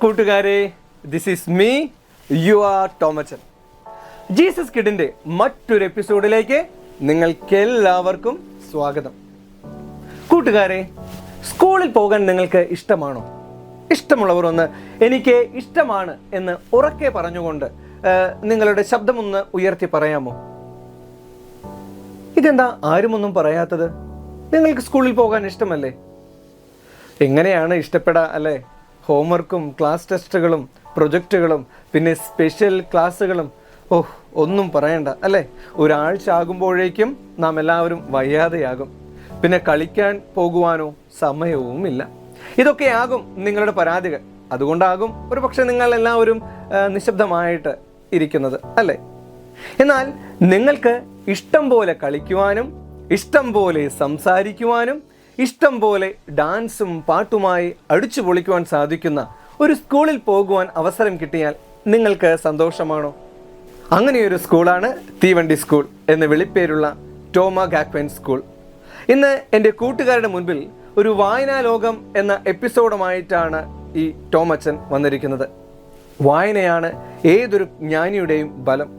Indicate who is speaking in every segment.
Speaker 1: കൂട്ടുകാരെ, this is me your Tomachan. Jesus കിഡിൻ്റെ മറ്റൊരു എപ്പിസോഡിലേക്ക് നിങ്ങൾക്കെല്ലാവർക്കും സ്വാഗതം. കൂട്ടുകാരെ, സ്കൂളിൽ പോകാൻ നിങ്ങൾക്ക് ഇഷ്ടമാണോ? ഇഷ്ടമുള്ളവർ ഒന്ന് എനിക്ക് ഇഷ്ടമാണ് എന്ന് ഉറക്കെ പറഞ്ഞുകൊണ്ട് നിങ്ങളുടെ ശബ്ദമൊന്ന് ഉയർത്തി പറയാമോ? ഇതെന്താ ആരുമൊന്നും പറയാത്തത്? നിങ്ങൾക്ക് സ്കൂളിൽ പോകാൻ ഇഷ്ടമല്ലേ? എങ്ങനെയാണ് ഇഷ്ടപ്പെടാ അല്ലേ? ഹോംവർക്കും ക്ലാസ് ടെസ്റ്റുകളും പ്രൊജക്റ്റുകളും പിന്നെ സ്പെഷ്യൽ ക്ലാസ്സുകളും, ഒന്നും പറയണ്ട അല്ലേ? ഒരാഴ്ച ആകുമ്പോഴേക്കും നാം എല്ലാവരും വയ്യാതെയാകും. പിന്നെ കളിക്കാൻ പോകുവാനോ സമയവുമില്ല. ഇതൊക്കെയാകും നിങ്ങളുടെ പരാതികൾ. അതുകൊണ്ടാകും ഒരു പക്ഷെ നിങ്ങൾ എല്ലാവരും നിശബ്ദമായിട്ട് ഇരിക്കുന്നത് അല്ലേ? എന്നാൽ നിങ്ങൾക്ക് ഇഷ്ടം പോലെ കളിക്കുവാനും ഇഷ്ടം പോലെ സംസാരിക്കുവാനും ഇഷ്ടം പോലെ ഡാൻസും പാട്ടുമായി അടിച്ചു പൊളിക്കുവാൻ സാധിക്കുന്ന ഒരു സ്കൂളിൽ പോകുവാൻ അവസരം കിട്ടിയാൽ നിങ്ങൾക്ക് സന്തോഷമാണോ? അങ്ങനെയൊരു സ്കൂളാണ് തീവണ്ടി സ്കൂൾ എന്ന വിളിപ്പേരുള്ള ടോമ ഗാക്വൻ സ്കൂൾ. ഇന്ന് എൻ്റെ കൂട്ടുകാരുടെ മുൻപിൽ ഒരു വായനാ ലോകം എന്ന എപ്പിസോഡുമായിട്ടാണ് ഈ ടോമച്ചൻ വന്നിരിക്കുന്നത്. വായനയാണ് ഏതൊരു ജ്ഞാനിയുടെയും ബലം.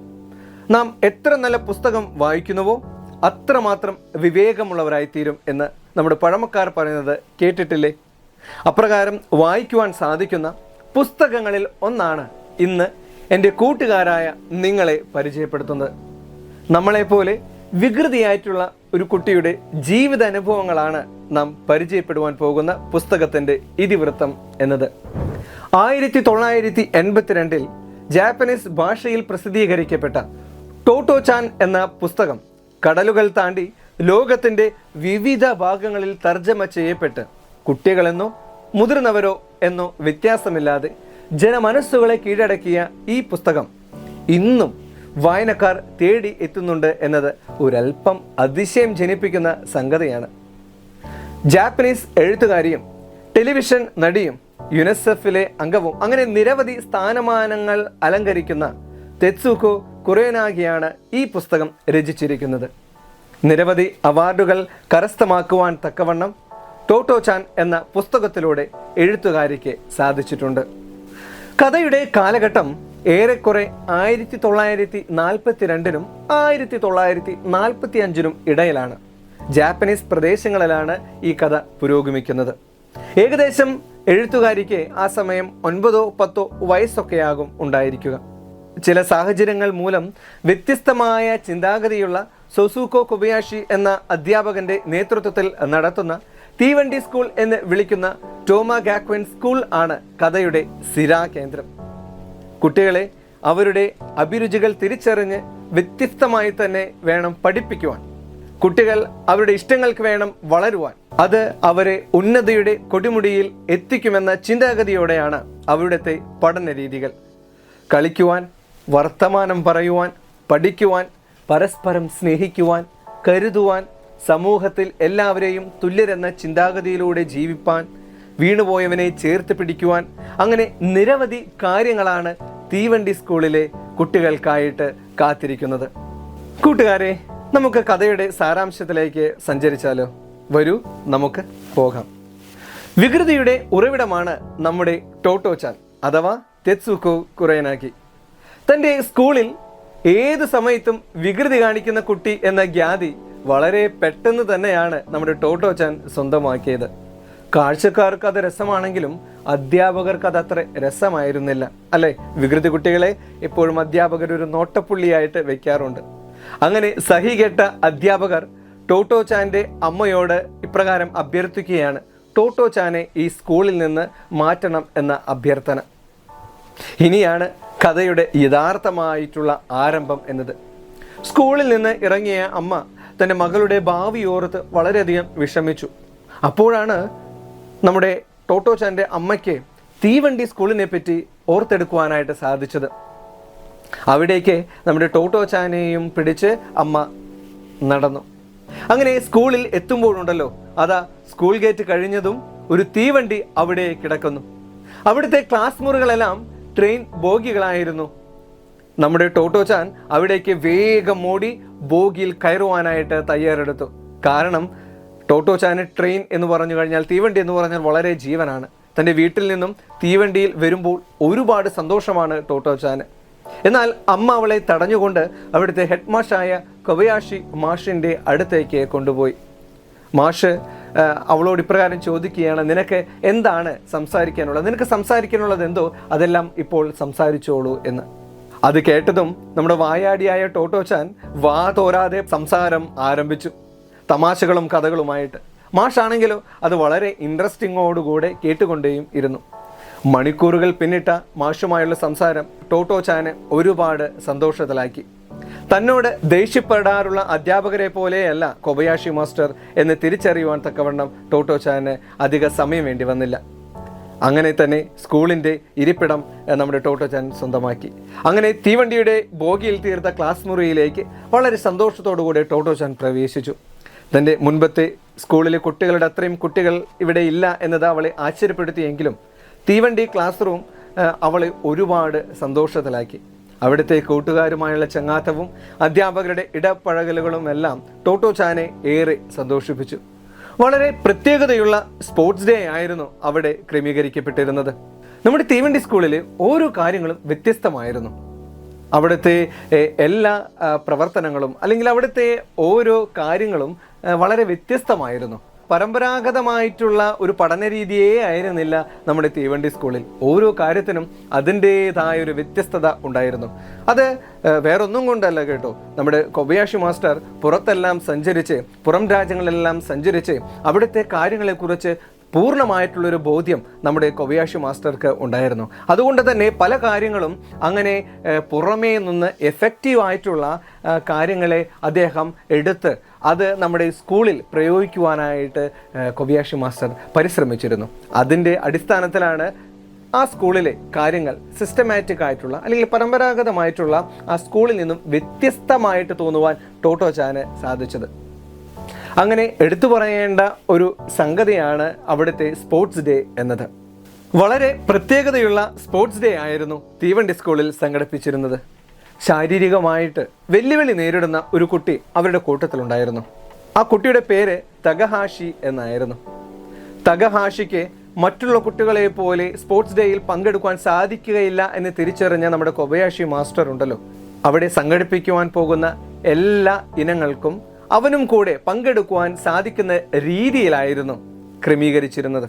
Speaker 1: നാം എത്ര നല്ല പുസ്തകം വായിക്കുന്നുവോ അത്രമാത്രം വിവേകമുള്ളവരായിത്തീരും എന്ന് നമ്മുടെ പഴമക്കാർ പറയുന്നത് കേട്ടിട്ടില്ലേ? അപ്രകാരം വായിക്കുവാൻ സാധിക്കുന്ന പുസ്തകങ്ങളിൽ ഒന്നാണ് ഇന്ന് എൻ്റെ കൂട്ടുകാരായ നിങ്ങളെ പരിചയപ്പെടുത്തുന്നത്. നമ്മളെപ്പോലെ വികൃതിയായിട്ടുള്ള ഒരു കുട്ടിയുടെ ജീവിത അനുഭവങ്ങളാണ് നാം പരിചയപ്പെടുവാൻ പോകുന്ന പുസ്തകത്തിൻ്റെ ഇതിവൃത്തം എന്നത്. 1982 ജാപ്പനീസ് ഭാഷയിൽ പ്രസിദ്ധീകരിക്കപ്പെട്ട ടോട്ടോ ചാൻ എന്ന പുസ്തകം കടലുകൾ താണ്ടി ലോകത്തിൻ്റെ വിവിധ ഭാഗങ്ങളിൽ തർജ്ജമ ചെയ്യപ്പെട്ട് കുട്ടികളെന്നോ മുതിർന്നവരോ എന്നോ വ്യത്യാസമില്ലാതെ ജനമനസ്സുകളെ കീഴടക്കിയ ഈ പുസ്തകം ഇന്നും വായനക്കാർ തേടി എത്തുന്നുണ്ട് എന്നത് ഒരൽപ്പം അതിശയം ജനിപ്പിക്കുന്ന സംഗതിയാണ്. ജാപ്പനീസ് എഴുത്തുകാരിയും ടെലിവിഷൻ നടിയും യുനെസ്എഫിലെ അംഗവും അങ്ങനെ നിരവധി സ്ഥാനമാനങ്ങൾ അലങ്കരിക്കുന്ന തെത്സുക്കോ കുറേനാഗിയാണ് ഈ പുസ്തകം രചിച്ചിരിക്കുന്നത്. നിരവധി അവാർഡുകൾ കരസ്ഥമാക്കുവാൻ തക്കവണ്ണം ടോട്ടോ ചാൻ എന്ന പുസ്തകത്തിലൂടെ എഴുത്തുകാരിക്ക് സാധിച്ചിട്ടുണ്ട്. കഥയുടെ കാലഘട്ടം ഏറെക്കുറെ 1942 1945 ഇടയിലാണ്. ജാപ്പനീസ് പ്രദേശങ്ങളിലാണ് ഈ കഥ പുരോഗമിക്കുന്നത്. ഏകദേശം എഴുത്തുകാരിക്ക് ആ സമയം 9-10 വയസ്സൊക്കെയാകും ഉണ്ടായിരിക്കുക. ചില സാഹചര്യങ്ങൾ മൂലം വ്യത്യസ്തമായ ചിന്താഗതിയുള്ള സൊസൂക്കോ കൊബയാഷി എന്ന അധ്യാപകന്റെ നേതൃത്വത്തിൽ നടത്തുന്ന തീവണ്ടി സ്കൂൾ എന്ന് വിളിക്കുന്ന ടോമ ഗാക്വൻ സ്കൂൾ ആണ് കഥയുടെ സ്ഥിരാകേന്ദ്രം. കുട്ടികളെ അവരുടെ അഭിരുചികൾ തിരിച്ചറിഞ്ഞ് വ്യത്യസ്തമായി തന്നെ വേണം പഠിപ്പിക്കുവാൻ. കുട്ടികൾ അവരുടെ ഇഷ്ടങ്ങൾക്ക് വേണം വളരുവാൻ. അത് അവരെ ഉന്നതിയുടെ കൊടിമുടിയിൽ എത്തിക്കുമെന്ന ചിന്താഗതിയോടെയാണ് അവരുടത്തെ പഠന രീതികൾ. കളിക്കുവാൻ, വർത്തമാനം പറയുവാൻ, പഠിക്കുവാൻ, പരസ്പരം സ്നേഹിക്കുവാൻ, കരുതുവാൻ, സമൂഹത്തിൽ എല്ലാവരെയും തുല്യരെന്ന ചിന്താഗതിയിലൂടെ ജീവിപ്പാൻ, വീണുപോയവനെ ചേർത്ത് പിടിക്കുവാൻ, അങ്ങനെ നിരവധി കാര്യങ്ങളാണ് തീവണ്ടി സ്കൂളിലെ കുട്ടികൾക്കായിട്ട് കാത്തിരിക്കുന്നത്. കൂട്ടുകാരെ, നമുക്ക് കഥയുടെ സാരാംശത്തിലേക്ക് സഞ്ചരിച്ചാലോ? വരൂ, നമുക്ക് പോകാം. വികൃതിയുടെ ഉറവിടമാണ് നമ്മുടെ ടോട്ടോ ചാൻ അഥവാ തെത്സുക്കോ കുറേനാഗി. തൻ്റെ സ്കൂളിൽ ഏത് സമയത്തും വികൃതി കാണിക്കുന്ന കുട്ടി എന്ന ഖ്യാതി വളരെ പെട്ടെന്ന് തന്നെയാണ് നമ്മുടെ ടോട്ടോ ചാൻ സ്വന്തമാക്കിയത്. കാഴ്ചക്കാർക്ക് അത് രസമാണെങ്കിലും അധ്യാപകർക്ക് അത് അത്ര രസമായിരുന്നില്ല അല്ലേ? വികൃതി കുട്ടികളെ എപ്പോഴും അധ്യാപകർ ഒരു നോട്ടപ്പുള്ളിയായിട്ട് വെക്കാറുണ്ട്. അങ്ങനെ സഹികെട്ട അധ്യാപകർ ടോട്ടോ ചാൻ്റെ അമ്മയോട് ഇപ്രകാരം അഭ്യർത്ഥിക്കുകയാണ്: ടോട്ടോ ചാനെ ഈ സ്കൂളിൽ നിന്ന് മാറ്റണം എന്ന അഭ്യർത്ഥന. ഇനിയാണ് കഥയുടെ യഥാർത്ഥമായിട്ടുള്ള ആരംഭം എന്നത്. സ്കൂളിൽ നിന്ന് ഇറങ്ങിയ അമ്മ തൻ്റെ മകളുടെ ഭാവി ഓർത്ത് വളരെയധികം വിഷമിച്ചു. അപ്പോഴാണ് നമ്മുടെ ടോട്ടോ ചാൻ്റെ അമ്മയ്ക്ക് തീവണ്ടി സ്കൂളിനെ പറ്റി ഓർത്തെടുക്കുവാനായിട്ട് സാധിച്ചത്. അവിടേക്ക് നമ്മുടെ ടോട്ടോ ചാനെയും പിടിച്ച് അമ്മ നടന്നു. അങ്ങനെ സ്കൂളിൽ എത്തുമ്പോഴുണ്ടല്ലോ, അതാ സ്കൂൾ ഗേറ്റ് കഴിഞ്ഞതും ഒരു തീവണ്ടി അവിടെ കിടക്കുന്നു. അവിടുത്തെ ക്ലാസ് മുറികളെല്ലാം ട്രെയിൻ ബോഗികളായിരുന്നു. നമ്മുടെ ടോട്ടോ ചാൻ അവിടേക്ക് വേഗം ഓടി ബോഗിയിൽ കയറുവാനായിട്ട് തയ്യാറെടുത്തു. കാരണം ടോട്ടോ ചാന് ട്രെയിൻ എന്ന് പറഞ്ഞു കഴിഞ്ഞാൽ, തീവണ്ടി എന്ന് പറഞ്ഞാൽ വളരെ ജീവനാണ്. തൻ്റെ വീട്ടിൽ നിന്നും തീവണ്ടിയിൽ വരുമ്പോൾ ഒരുപാട് സന്തോഷമാണ് ടോട്ടോച്ചാന്. എന്നാൽ അമ്മ അവളെ തടഞ്ഞുകൊണ്ട് അവിടുത്തെ ഹെഡ് മാഷായ കൊബയാഷി മാഷിൻ്റെ അടുത്തേക്ക് കൊണ്ടുപോയി. മാഷ് അവളോട് ഇപ്രകാരം ചോദിക്കുകയാണ്, നിനക്ക് എന്താണ് സംസാരിക്കാനുള്ളത്? നിനക്ക് സംസാരിക്കാനുള്ളത് എന്തോ അതെല്ലാം ഇപ്പോൾ സംസാരിച്ചോളൂ എന്ന്. അത് കേട്ടതും നമ്മുടെ വായാടിയായ ടോട്ടോച്ചാൻ വാ തോരാതെ സംസാരം ആരംഭിച്ചു, തമാശകളും കഥകളുമായിട്ട്. മാഷാണെങ്കിലോ അത് വളരെ ഇൻട്രസ്റ്റിങ്ങോടുകൂടെ കേട്ടുകൊണ്ടേയും ഇരുന്നു. മണിക്കൂറുകൾ പിന്നിട്ട മാഷുമായുള്ള സംസാരം ടോട്ടോച്ചാനെ ഒരുപാട് സന്തോഷത്തിലാക്കി. തന്നോട് ദേഷ്യപ്പെടാറുള്ള അധ്യാപകരെ പോലെയല്ല കൊബയാഷി മാസ്റ്റർ എന്ന് തിരിച്ചറിയുവാൻ തക്കവണ്ണം ടോട്ടോച്ചാന് അധിക സമയം വേണ്ടി വന്നില്ല. അങ്ങനെ തന്നെ സ്കൂളിൻ്റെ ഇരിപ്പിടം നമ്മുടെ ടോട്ടോച്ചാൻ സ്വന്തമാക്കി. അങ്ങനെ തീവണ്ടിയുടെ ബോഗിയിൽ തീർത്ത ക്ലാസ് മുറിയിലേക്ക് വളരെ സന്തോഷത്തോടുകൂടി ടോട്ടോച്ചാൻ പ്രവേശിച്ചു. തൻ്റെ മുൻപത്തെ സ്കൂളിലെ കുട്ടികളുടെ അത്രയും കുട്ടികൾ ഇവിടെ ഇല്ല എന്നത് അവളെ ആശ്ചര്യപ്പെടുത്തിയെങ്കിലും തീവണ്ടി ക്ലാസ് റൂം അവളെ ഒരുപാട് സന്തോഷത്തിലാക്കി. അവിടുത്തെ കൂട്ടുകാരുമായുള്ള ചങ്ങാത്തവും അധ്യാപകരുടെ ഇടപഴകലുകളും എല്ലാം ടോട്ടോച്ചാനെ ഏറെ സന്തോഷിപ്പിച്ചു. വളരെ പ്രത്യേകതയുള്ള സ്പോർട്സ് ഡേ ആയിരുന്നു അവിടെ ക്രമീകരിക്കപ്പെട്ടിരുന്നത്. നമ്മുടെ തീവണ്ടി സ്കൂളിൽ ഓരോ കാര്യങ്ങളും വ്യത്യസ്തമായിരുന്നു. അവിടുത്തെ എല്ലാ പ്രവർത്തനങ്ങളും അല്ലെങ്കിൽ അവിടുത്തെ ഓരോ കാര്യങ്ങളും വളരെ വ്യത്യസ്തമായിരുന്നു. പരമ്പരാഗതമായിട്ടുള്ള ഒരു പഠന രീതിയേ ആയിരുന്നില്ല നമ്മുടെ തീവണ്ടി സ്കൂളിൽ. ഓരോ കാര്യത്തിനും അതിൻ്റേതായ ഒരു വ്യത്യസ്തത ഉണ്ടായിരുന്നു. അത് വേറൊന്നും കൊണ്ടല്ല കേട്ടോ. നമ്മുടെ കൊബയാഷി മാസ്റ്റർ പുറത്തെല്ലാം സഞ്ചരിച്ച്, പുറം രാജ്യങ്ങളെല്ലാം സഞ്ചരിച്ച് അവിടുത്തെ കാര്യങ്ങളെക്കുറിച്ച് പൂർണ്ണമായിട്ടുള്ളൊരു ബോധ്യം നമ്മുടെ കൊബയാഷി മാസ്റ്റർക്ക് ഉണ്ടായിരുന്നു. അതുകൊണ്ട് തന്നെ പല കാര്യങ്ങളും അങ്ങനെ പുറമേ നിന്ന് എഫക്റ്റീവായിട്ടുള്ള കാര്യങ്ങളെ അദ്ദേഹം എടുത്ത് അത് നമ്മുടെ സ്കൂളിൽ പ്രയോഗിക്കുവാനായിട്ട് കൊബയാഷി മാസ്റ്റർ പരിശ്രമിച്ചിരുന്നു. അതിൻ്റെ അടിസ്ഥാനത്തിലാണ് ആ സ്കൂളിലെ കാര്യങ്ങൾ സിസ്റ്റമാറ്റിക് ആയിട്ടുള്ള അല്ലെങ്കിൽ പരമ്പരാഗതമായിട്ടുള്ള ആ സ്കൂളിൽ നിന്നും വ്യത്യസ്തമായിട്ട് തോന്നുവാൻ ടോട്ടോച്ചാന് സാധിച്ചത്. അങ്ങനെ എടുത്തു പറയേണ്ട ഒരു സംഗതിയാണ് അവിടുത്തെ സ്പോർട്സ് ഡേ എന്നത്. വളരെ പ്രത്യേകതയുള്ള സ്പോർട്സ് ഡേ ആയിരുന്നു തീവണ്ടി സ്കൂളിൽ സംഘടിപ്പിച്ചിരുന്നത്. ശാരീരികമായിട്ട് വെല്ലുവിളി നേരിടുന്ന ഒരു കുട്ടി അവരുടെ കൂട്ടത്തിലുണ്ടായിരുന്നു. ആ കുട്ടിയുടെ പേര് തകഹാഷി എന്നായിരുന്നു. തകഹാഷിക്ക് മറ്റുള്ള കുട്ടികളെ പോലെ സ്പോർട്സ് ഡേയിൽ പങ്കെടുക്കുവാൻ സാധിക്കുകയില്ല എന്ന് തിരിച്ചറിഞ്ഞ നമ്മുടെ കൊബയാഷി മാസ്റ്റർ ഉണ്ടല്ലോ, അവിടെ സംഘടിപ്പിക്കുവാൻ പോകുന്ന എല്ലാ ഇനങ്ങൾക്കും അവനും കൂടെ പങ്കെടുക്കുവാൻ സാധിക്കുന്ന രീതിയിലായിരുന്നു ക്രമീകരിച്ചിരുന്നത്.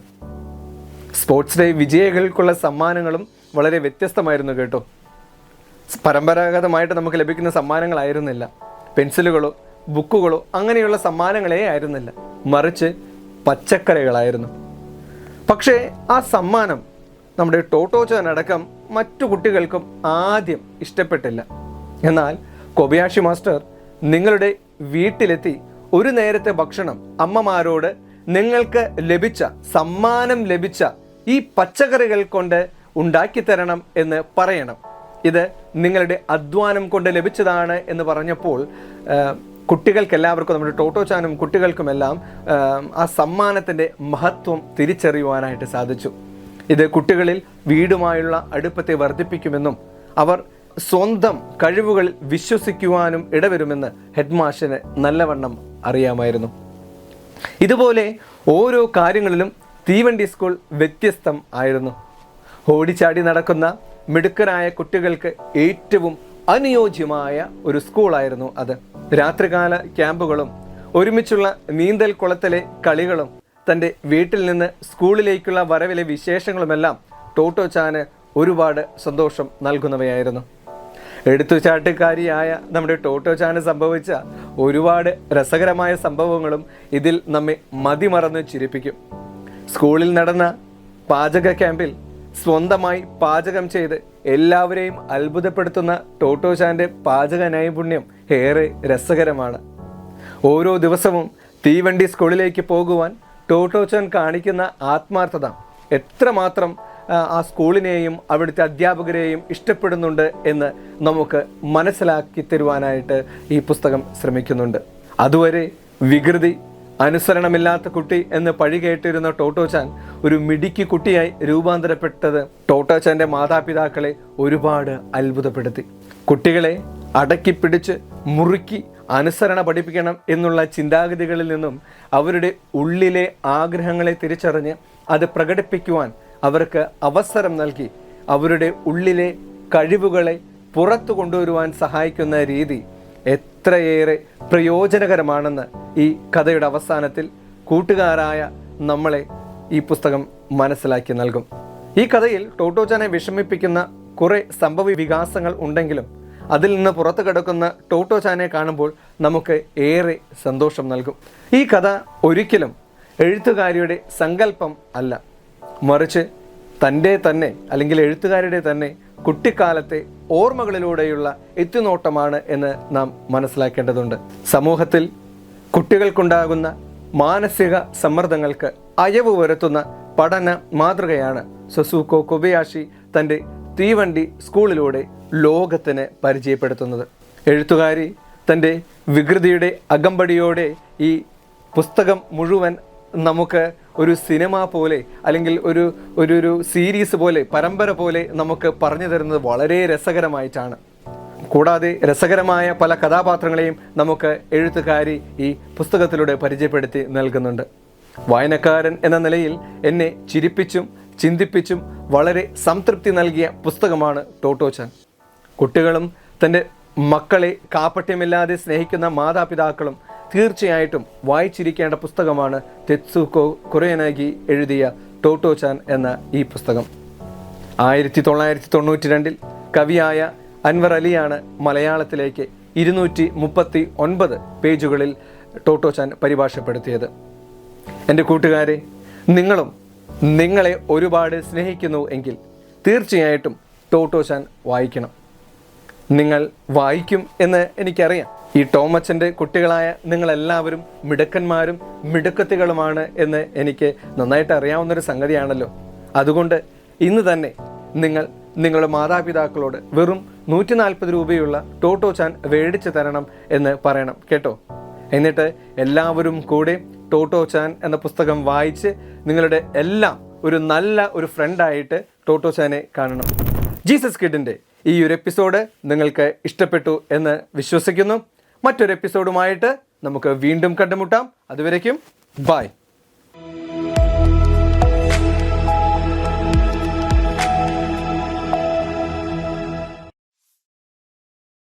Speaker 1: സ്പോർട്സ് ഡേ വിജയികൾക്കുള്ള സമ്മാനങ്ങളും വളരെ വ്യത്യസ്തമായിരുന്നു കേട്ടോ. പരമ്പരാഗതമായിട്ട് നമുക്ക് ലഭിക്കുന്ന സമ്മാനങ്ങളായിരുന്നില്ല. പെൻസിലുകളോ ബുക്കുകളോ അങ്ങനെയുള്ള സമ്മാനങ്ങളേ ആയിരുന്നില്ല, മറിച്ച് പച്ചക്കറികളായിരുന്നു. പക്ഷേ ആ സമ്മാനം നമ്മുടെ ടോട്ടോച്ചാനടക്കം മറ്റു കുട്ടികൾക്കും ആദ്യം ഇഷ്ടപ്പെട്ടില്ല. എന്നാൽ കൊബയാഷി മാസ്റ്റർ നിങ്ങളുടെ വീട്ടിലെത്തി ഒരു നേരത്തെ ഭക്ഷണം അമ്മമാരോട് നിങ്ങൾക്ക് സമ്മാനം ലഭിച്ച ഈ പച്ചക്കറികൾ കൊണ്ട് ഉണ്ടാക്കിത്തരണം എന്ന് പറയണം, ഇത് നിങ്ങളുടെ അധ്വാനം കൊണ്ട് ലഭിച്ചതാണ് എന്ന് പറഞ്ഞപ്പോൾ കുട്ടികൾക്കെല്ലാവർക്കും, നമ്മുടെ ടോട്ടോച്ചാനും കുട്ടികൾക്കുമെല്ലാം ആ സമ്മാനത്തിൻ്റെ മഹത്വം തിരിച്ചറിയുവാനായിട്ട് സാധിച്ചു. ഇത് കുട്ടികളിൽ വീടുമായുള്ള അടുപ്പത്തെ വർദ്ധിപ്പിക്കുമെന്നും അവർ സ്വന്തം കഴിവുകൾ വിശ്വസിക്കുവാനും ഇടവരുമെന്ന് ഹെഡ് മാഷിന് നല്ലവണ്ണം അറിയാമായിരുന്നു. ഇതുപോലെ ഓരോ കാര്യങ്ങളിലും തീവണ്ടി സ്കൂൾ വ്യത്യസ്തം ആയിരുന്നു. ഓടിച്ചാടി നടക്കുന്ന മിടുക്കരായ കുട്ടികൾക്ക് ഏറ്റവും അനുയോജ്യമായ ഒരു സ്കൂളായിരുന്നു അത്. രാത്രികാല ക്യാമ്പുകളും ഒരുമിച്ചുള്ള നീന്തൽ കുളത്തിലെ കളികളും തൻ്റെ വീട്ടിൽ നിന്ന് സ്കൂളിലേക്കുള്ള വരവിലെ വിശേഷങ്ങളുമെല്ലാം ടോട്ടോച്ചാന് ഒരുപാട് സന്തോഷം നൽകുന്നവയായിരുന്നു. എടുത്തുചാട്ടുകാരിയായ നമ്മുടെ ടോട്ടോച്ചാന് സംഭവിച്ച ഒരുപാട് രസകരമായ സംഭവങ്ങളും ഇതിൽ നമ്മെ മതിമറന്ന് ചിരിപ്പിക്കും. സ്കൂളിൽ നടന്ന പാചക ക്യാമ്പിൽ സ്വന്തമായി പാചകം ചെയ്ത് എല്ലാവരെയും അത്ഭുതപ്പെടുത്തുന്ന ടോട്ടോച്ചാൻ്റെ പാചക നൈപുണ്യം ഏറെ രസകരമാണ്. ഓരോ ദിവസവും തീവണ്ടി സ്കൂളിലേക്ക് പോകുവാൻ ടോട്ടോച്ചാൻ കാണിക്കുന്ന ആത്മാർത്ഥത എത്രമാത്രം ആ സ്കൂളിനെയും അവിടുത്തെ അധ്യാപകരെയും ഇഷ്ടപ്പെടുന്നുണ്ട് എന്ന് നമുക്ക് മനസ്സിലാക്കി തരുവാനായിട്ട് ഈ പുസ്തകം ശ്രമിക്കുന്നുണ്ട്. അതുവരെ വികൃതി, അനുസരണമില്ലാത്ത കുട്ടി എന്ന് പഴി കേട്ടിരുന്ന ടോട്ടോച്ചാൻ ഒരു മിടുക്കി കുട്ടിയായി രൂപാന്തരപ്പെട്ടത് ടോട്ടോച്ചാൻ്റെ മാതാപിതാക്കളെ ഒരുപാട് അത്ഭുതപ്പെടുത്തി. കുട്ടികളെ അടക്കിപ്പിടിച്ച് മുറുക്കി അനുസരണ പഠിപ്പിക്കണം എന്നുള്ള ചിന്താഗതികളിൽ നിന്നും അവരുടെ ഉള്ളിലെ ആഗ്രഹങ്ങളെ തിരിച്ചറിഞ്ഞ് അത് പ്രകടിപ്പിക്കുവാൻ അവർക്ക് അവസരം നൽകി അവരുടെ ഉള്ളിലെ കഴിവുകളെ പുറത്തു കൊണ്ടുവരുവാൻ സഹായിക്കുന്ന രീതി എത്രയേറെ പ്രയോജനകരമാണെന്ന് ഈ കഥയുടെ അവസാനത്തിൽ കൂട്ടുകാരായ നമ്മളെ ഈ പുസ്തകം മനസ്സിലാക്കി നൽകും. ഈ കഥയിൽ ടോട്ടോച്ചാനെ വിഷമിപ്പിക്കുന്ന കുറെ സംഭവ വികാസങ്ങൾ ഉണ്ടെങ്കിലും അതിൽ നിന്ന് പുറത്തു കിടക്കുന്ന ടോട്ടോച്ചാനെ കാണുമ്പോൾ നമുക്ക് ഏറെ സന്തോഷം നൽകും. ഈ കഥ ഒരിക്കലും എഴുത്തുകാരിയുടെ സങ്കല്പം അല്ല, മറിച്ച് തൻ്റെ തന്നെ അല്ലെങ്കിൽ എഴുത്തുകാരുടെ തന്നെ കുട്ടിക്കാലത്തെ ഓർമ്മകളിലൂടെയുള്ള എത്തിനോട്ടമാണ് എന്ന് നാം മനസ്സിലാക്കേണ്ടതുണ്ട്. സമൂഹത്തിൽ കുട്ടികൾക്കുണ്ടാകുന്ന മാനസിക സമ്മർദ്ദങ്ങൾക്ക് അയവ് വരുത്തുന്ന പഠന മാതൃകയാണ് സസുക്കോ കൊബയാഷി തൻ്റെ തീവണ്ടി സ്കൂളിലൂടെ ലോകത്തിന് പരിചയപ്പെടുത്തുന്നത്. എഴുത്തുകാരി തൻ്റെ വികൃതിയുടെ അകമ്പടിയോടെ ഈ പുസ്തകം മുഴുവൻ നമുക്ക് ഒരു സിനിമ പോലെ അല്ലെങ്കിൽ ഒരു സീരീസ് പോലെ പരമ്പര പോലെ നമുക്ക് പറഞ്ഞു തരുന്നത് വളരെ രസകരമായിട്ടാണ്. കൂടാതെ രസകരമായ പല കഥാപാത്രങ്ങളെയും നമുക്ക് എഴുത്തുകാരി ഈ പുസ്തകത്തിലൂടെ പരിചയപ്പെടുത്തി നൽകുന്നുണ്ട്. വായനക്കാരൻ എന്ന നിലയിൽ എന്നെ ചിരിപ്പിച്ചും ചിന്തിപ്പിച്ചും വളരെ സംതൃപ്തി നൽകിയ പുസ്തകമാണ് ടോട്ടോച്ചാൻ. കുട്ടികളും തൻ്റെ മക്കളെ കാപട്യമില്ലാതെ സ്നേഹിക്കുന്ന മാതാപിതാക്കളും തീർച്ചയായിട്ടും വായിച്ചിരിക്കേണ്ട പുസ്തകമാണ് തെത്സുക്കോ കുറയനാഗി എഴുതിയ ടോട്ടോച്ചാൻ എന്ന ഈ പുസ്തകം. 1992 കവിയായ അൻവർ അലിയാണ് മലയാളത്തിലേക്ക് 239 പേജുകളിൽ ടോട്ടോച്ചാൻ പരിഭാഷപ്പെടുത്തിയത്. എൻ്റെ കൂട്ടുകാരെ, നിങ്ങളും നിങ്ങളെ ഒരുപാട് സ്നേഹിക്കുന്നു എങ്കിൽ തീർച്ചയായിട്ടും ടോട്ടോച്ചാൻ വായിക്കണം. നിങ്ങൾ വായിക്കും എന്ന് എനിക്കറിയാം. ഈ ടോമച്ചൻ്റെ കുട്ടികളായ നിങ്ങളെല്ലാവരും മിടുക്കന്മാരും മിടുക്കത്തികളുമാണ് എന്ന് എനിക്ക് നന്നായിട്ട് അറിയാവുന്നൊരു സംഗതിയാണല്ലോ. അതുകൊണ്ട് ഇന്ന് തന്നെ നിങ്ങൾ നിങ്ങളുടെ മാതാപിതാക്കളോട് വെറും 140 രൂപയുള്ള ടോട്ടോച്ചാൻ മേടിച്ചു തരണം എന്ന് പറയണം കേട്ടോ. എന്നിട്ട് എല്ലാവരും കൂടെ ടോട്ടോച്ചാൻ എന്ന പുസ്തകം വായിച്ച് നിങ്ങളുടെ എല്ലാം നല്ല ഒരു ഫ്രണ്ടായിട്ട് ടോട്ടോച്ചാനെ കാണണം. ജീസസ് കിഡിൻ്റെ ഈ ഒരു എപ്പിസോഡ് നിങ്ങൾക്ക് ഇഷ്ടപ്പെട്ടു എന്ന് വിശ്വസിക്കുന്നു. മറ്റൊരു എപ്പിസോഡുമായിട്ട് നമുക്ക് വീണ്ടും കണ്ടുമുട്ടാം. അതുവരേക്കും ബൈ.